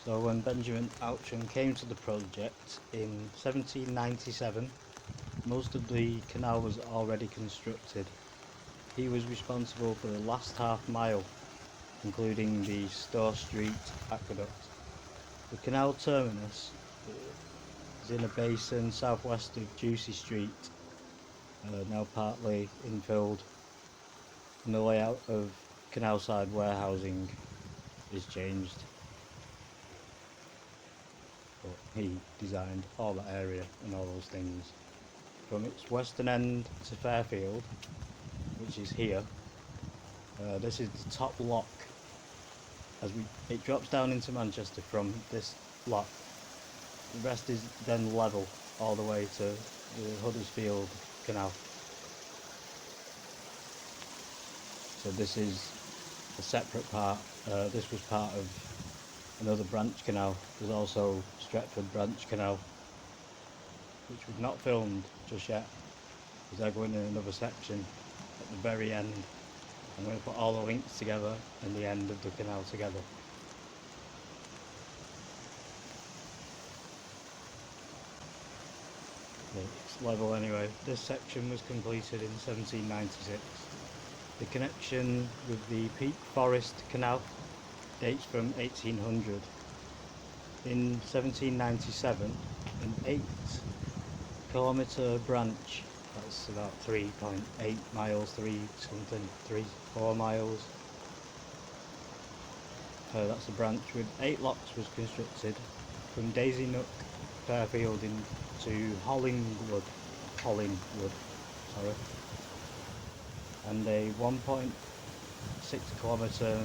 So when Benjamin Outram came to the project in 1797, most of the canal was already constructed. He was responsible for the last half mile, including the Store Street Aqueduct. The canal terminus is in a basin southwest of Ducie Street, now partly infilled, and the layout of canal side warehousing is changed. But he designed all that area and all those things. From its western end to Fairfield, which is here, this is the top lock. It drops down into Manchester from this lock. The rest is then level all the way to the Huddersfield Canal. So this is a separate part. This was part of another branch canal. There's also Stretford Branch Canal, which we've not filmed just yet, because they're going in another section at the very end. I'm going to put all the links together and the end of the canal together. It's level anyway. This section was completed in 1796. The connection with the Peak Forest Canal dates from 1800. In 1797, an 8-kilometre branch, that's about 3.8 miles, 4 miles. That's a branch with 8 locks was constructed from Daisy Nook, Fairfield into Hollingwood, and a 1.6 kilometre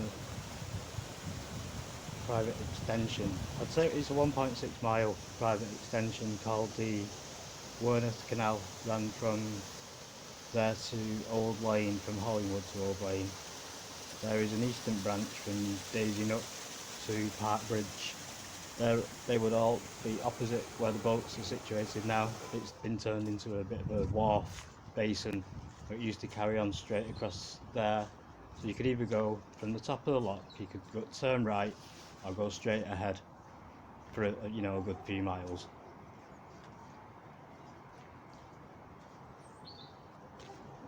private extension. I'd say it's a 1.6 mile private extension called the Werneth Canal, ran from there to Old Lane, from Hollingwood to Old Lane. There is an eastern branch from Daisy Nook to Park Bridge. They would all be opposite where the boats are situated now. It's been turned into a bit of a wharf basin, but it used to carry on straight across there. So you could either go from the top of the lock, you could turn right, or go straight ahead for a good few miles.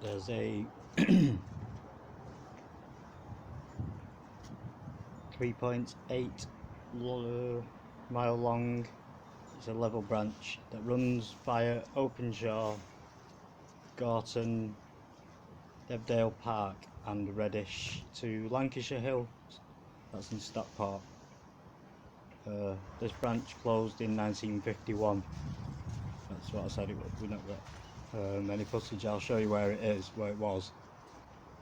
There's a 3.8 mile long, it's a level branch that runs via Openshaw, Gorton, Devdale Park and Reddish to Lancashire Hill, that's in Stockport. This branch closed in 1951. That's what I said it would. We've not got any footage. I'll show you where it was.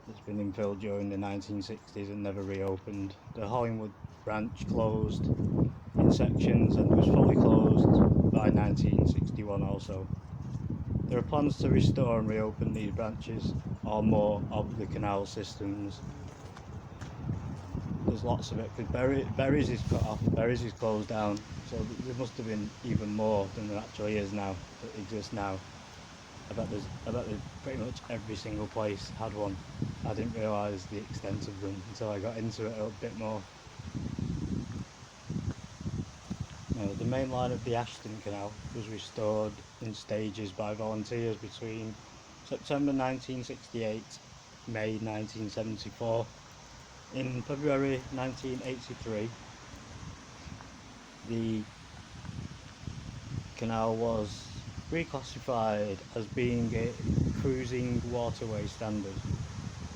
It's been infilled during the 1960s and never reopened. The Hollingwood branch closed in sections and was fully closed by 1961 also. There are plans to restore and reopen these branches or more of the canal systems. There's lots of it, because Berries is cut off, Berries is closed down, so there must have been even more than there actually is now, that exists now. I bet there's pretty much every single place had one. I didn't realise the extent of them until I got into it a bit more. The main line of the Ashton Canal was restored in stages by volunteers between September 1968, May 1974. In February 1983, the canal was reclassified as being a cruising waterway standard.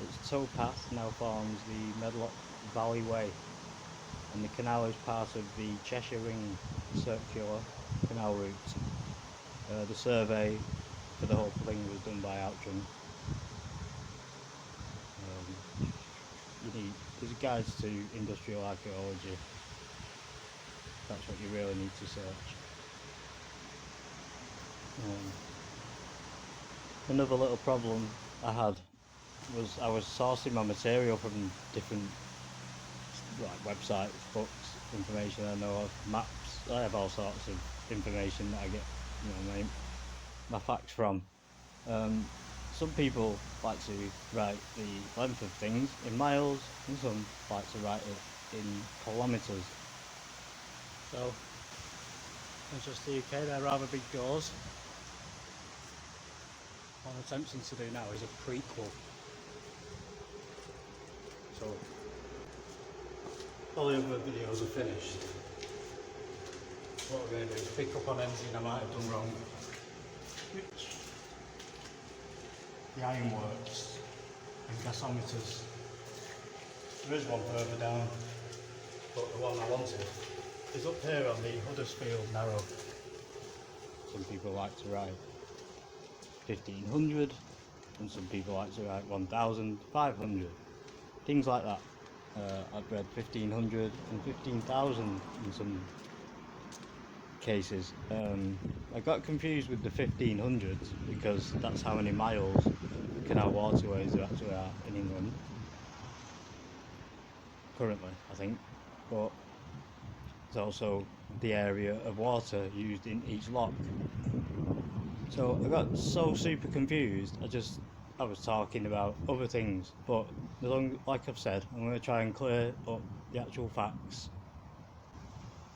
Its towpath now forms the Medlock Valley Way, and the canal is part of the Cheshire Ring circular canal route. The survey for the whole thing was done by Outram. There's guides to industrial archaeology. That's what you really need to search. Another little problem I had was I was sourcing my material from different websites, books, information I know of, maps. I have all sorts of information that I get my facts from. Some people like to write the length of things in miles, and some like to write it in kilometres. So Manchester UK, they're rather big doors. What I'm attempting to do now is a prequel. So all the other videos are finished. What we're going to do is pick up on anything I might have done wrong, which the ironworks and gasometers. There is one further down, but the one I wanted is up here on the Huddersfield Narrow. Some people like to write 1500 and some people like to write 1500, things like that. I've read 1500 and 15,000 in some cases. I got confused with the 1500s because that's how many miles canal waterways there actually are in England currently, I think, but it's also the area of water used in each lock. So I got so super confused, I was talking about other things, but like I've said, I'm going to try and clear up the actual facts.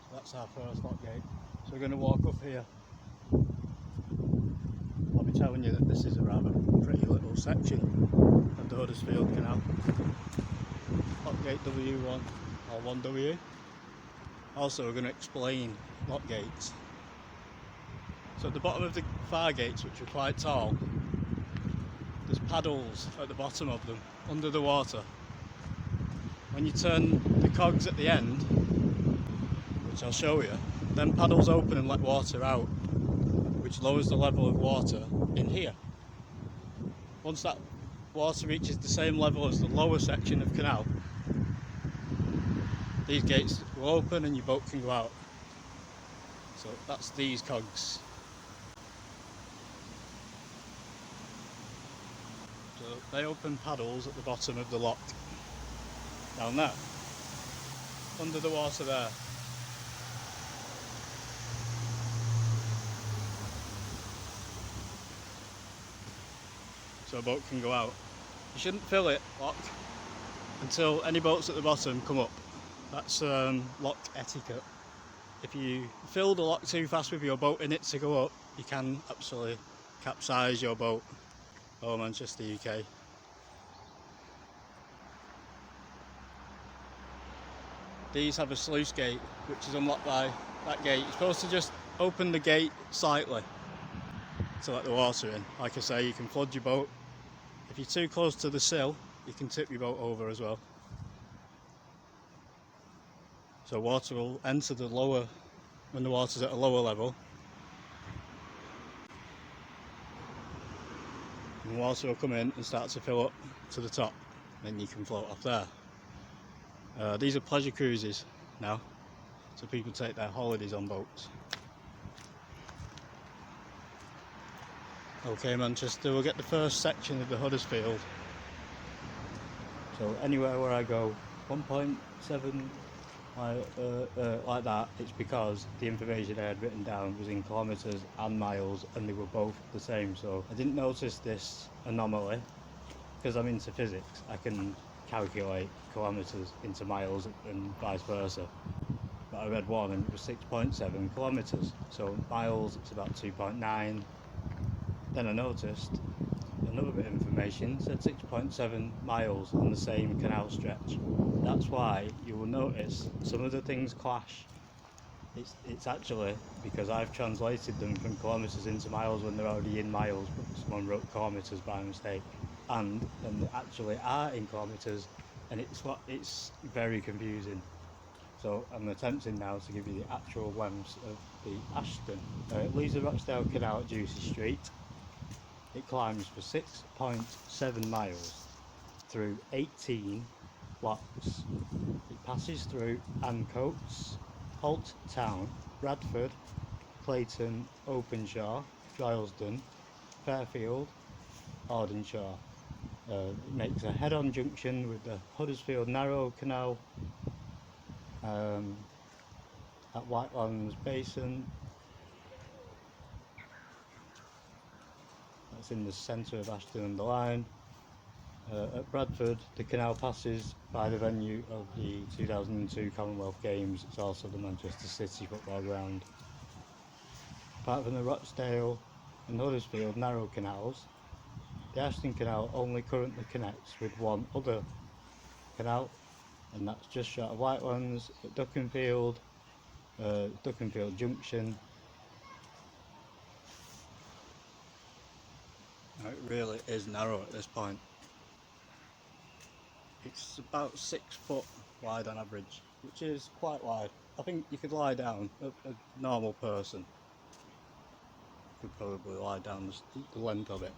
So that's our first lock gate. So we're going to walk up here. I'll be telling you that this is a rather pretty little section of the Huddersfield Canal. Lock gate W1 or 1W. Also we're going to explain lock gates. So at the bottom of the fire gates, which are quite tall, there's paddles at the bottom of them, under the water. When you turn the cogs at the end, which I'll show you, then paddles open and let water out, which lowers the level of water in here. Once that water reaches the same level as the lower section of canal, these gates will open and your boat can go out. So that's these cogs. So they open paddles at the bottom of the lock, down there, under the water there. So a boat can go out. You shouldn't fill it, lock, until any boats at the bottom come up. That's lock etiquette. If you fill the lock too fast with your boat in it to go up, you can absolutely capsize your boat. Oh, Manchester, UK. These have a sluice gate, which is unlocked by that gate. You're supposed to just open the gate slightly to let the water in. Like I say, you can flood your boat. If you're too close to the sill, you can tip your boat over as well. So water will enter the lower, when the water's at a lower level, and water will come in and start to fill up to the top, then you can float off there. These are pleasure cruises now, so people take their holidays on boats. Okay, Manchester, we'll get the first section of the Huddersfield. So anywhere where I go 1.7 like that, it's because the information I had written down was in kilometres and miles, and they were both the same. So I didn't notice this anomaly because I'm into physics. I can calculate kilometres into miles and vice versa. But I read one and it was 6.7 kilometres. So miles, it's about 2.9. Then I noticed another bit of information said 6.7 miles on the same canal stretch. That's why you will notice some of the things clash. It's actually because I've translated them from kilometres into miles when they're already in miles, but someone wrote kilometres by mistake, and they actually are in kilometres, and it's very confusing. So I'm attempting now to give you the actual lengths of the Ashton. It leaves the Rochdale Canal at Juicy Street. It climbs for 6.7 miles through 18 locks. It passes through Ancoats, Holt Town, Bradford, Clayton, Openshaw, Drylesden, Fairfield, Ardenshaw. It makes a head-on junction with the Huddersfield Narrow Canal at Whitelands Basin. That's in the centre of Ashton under Line. At Bradford, the canal passes by the venue of the 2002 Commonwealth Games. It's also the Manchester City football ground. Apart from the Rochdale and Huddersfield narrow canals, the Ashton Canal only currently connects with one other canal, and that's just short of Whitelands at Duckenfield Junction. Now, it really is narrow at this point. It's about 6 foot wide on average, which is quite wide. I think you could lie down, a normal person could probably lie down the length of it,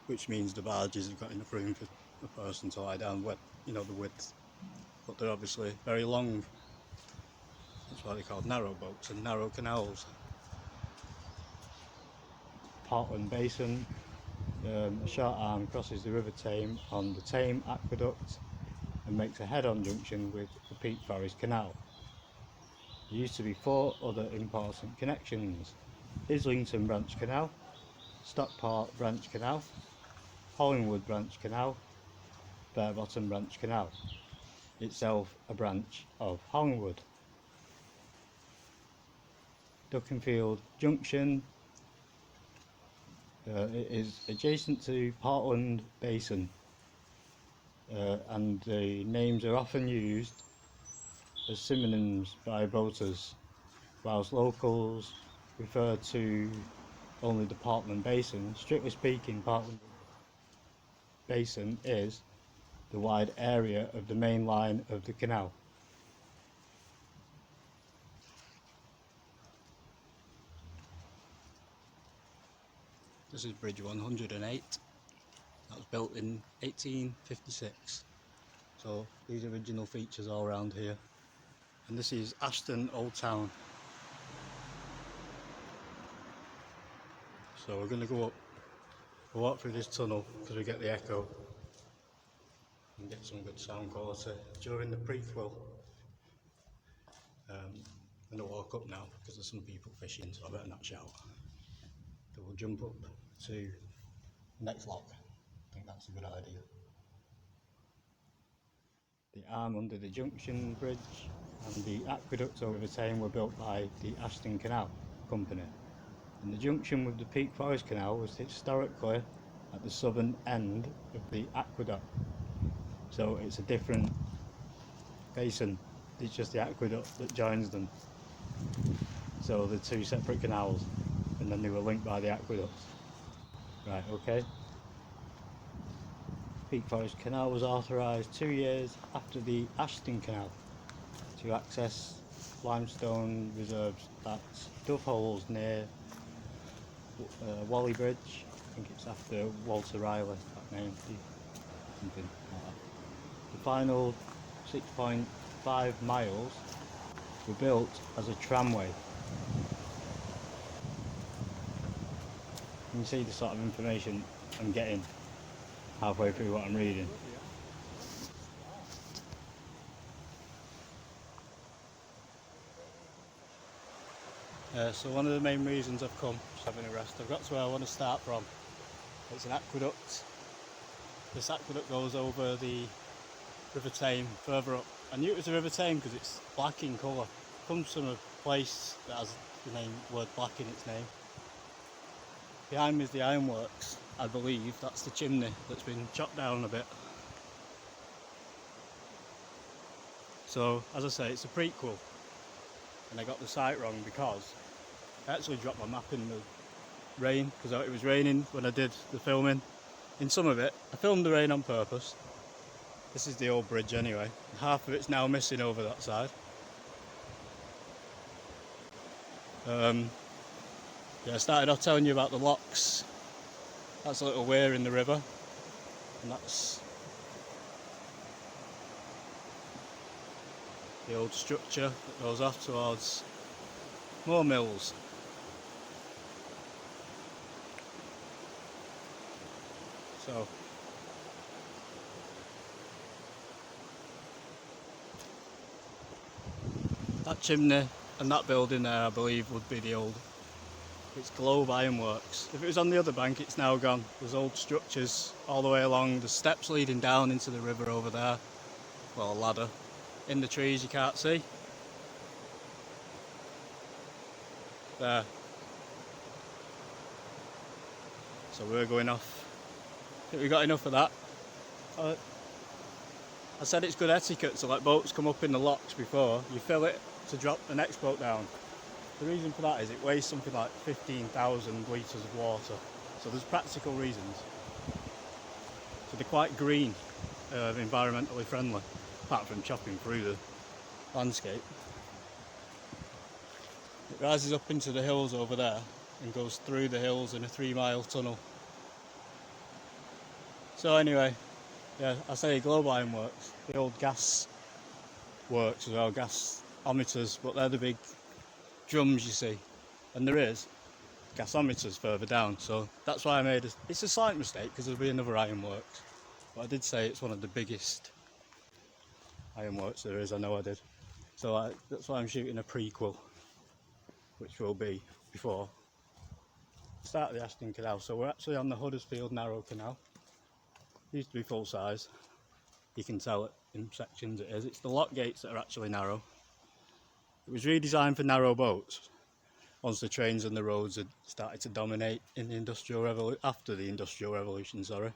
which means the barges have got enough room for a person to lie down, you know, the width. But they're obviously very long. That's why they're called narrow boats and narrow canals. Portland Basin, a short arm crosses the River Tame on the Tame Aqueduct and makes a head-on junction with the Peak Forest Canal. There used to be 4 other important connections: Islington Branch Canal, Stockport Branch Canal, Hollingwood Branch Canal, Barebottom Branch Canal, itself a branch of Hollingwood. Duckenfield Junction, it is adjacent to Portland Basin, and the names are often used as synonyms by boaters, whilst locals refer to only the Portland Basin. Strictly speaking, Portland Basin is the wide area of the main line of the canal. This is Bridge 108. That was built in 1856. So these original features all around here. And this is Ashton Old Town. So we're going to go up, we'll walk through this tunnel because we get the echo and get some good sound quality during the prequel. I'm going to walk up now because there's some people fishing, so I better not shout. So we'll jump up to the next lock. I think that's a good idea. The arm under the junction bridge and the aqueduct over the Tame were built by the Ashton Canal Company, and the junction with the Peak Forest Canal was historically at the southern end of the aqueduct. So it's a different basin, it's just the aqueduct that joins them. So they're 2 separate canals, and then they were linked by the aqueducts. Right, okay. Peak Forest Canal was authorised 2 years after the Ashton Canal to access limestone reserves at Dove Holes near Whalley Bridge. I think it's after Walter Riley, that name, something like that. The final 6.5 miles were built as a tramway. You can see the sort of information I'm getting halfway through what I'm reading. So one of the main reasons I've come is having a rest. I've got to where I want to start from. It's an aqueduct. This aqueduct goes over the River Tame further up. I knew it was the River Tame because it's black in colour. It comes from a place that has the word black in its name. Behind me is the ironworks. I believe that's the chimney that's been chopped down a bit. So, as I say, it's a prequel, and I got the site wrong because I actually dropped my map in the rain because it was raining when I did the filming. In some of it, I filmed the rain on purpose. This is the old bridge anyway. Half of it's now missing over that side. Yeah, I started off telling you about the locks. That's a little weir in the river, and that's the old structure that goes off towards more mills. So that chimney and that building there, I believe, would be the old It's Globe Ironworks. If it was on the other bank, it's now gone. There's old structures all the way along. There's steps leading down into the river over there. Well, a ladder. In the trees you can't see. There. So we're going off. I think we got enough of that. I said it's good etiquette to let boats come up in the locks before you fill it to drop the next boat down. The reason for that is it weighs something like 15,000 litres of water. So there's practical reasons. So they're quite green, environmentally friendly, apart from chopping through the landscape. It rises up into the hills over there and goes through the hills in a 3-mile tunnel. So anyway, yeah, I say Globe Ironworks, the old gas works as well, gas gasometers, but they're the big drums you see, and there is gasometers further down, so that's why I made it. It's a slight mistake because there'll be another ironworks, but I did say it's one of the biggest ironworks there is. I know I did, so that's why I'm shooting a prequel, which will be before the start of the Ashton Canal. So we're actually on the Huddersfield narrow canal. It used to be full size, you can tell it in sections it is. It's the lock gates that are actually narrow. It was redesigned for narrow boats once the trains and the roads had started to dominate in the after the Industrial Revolution, sorry.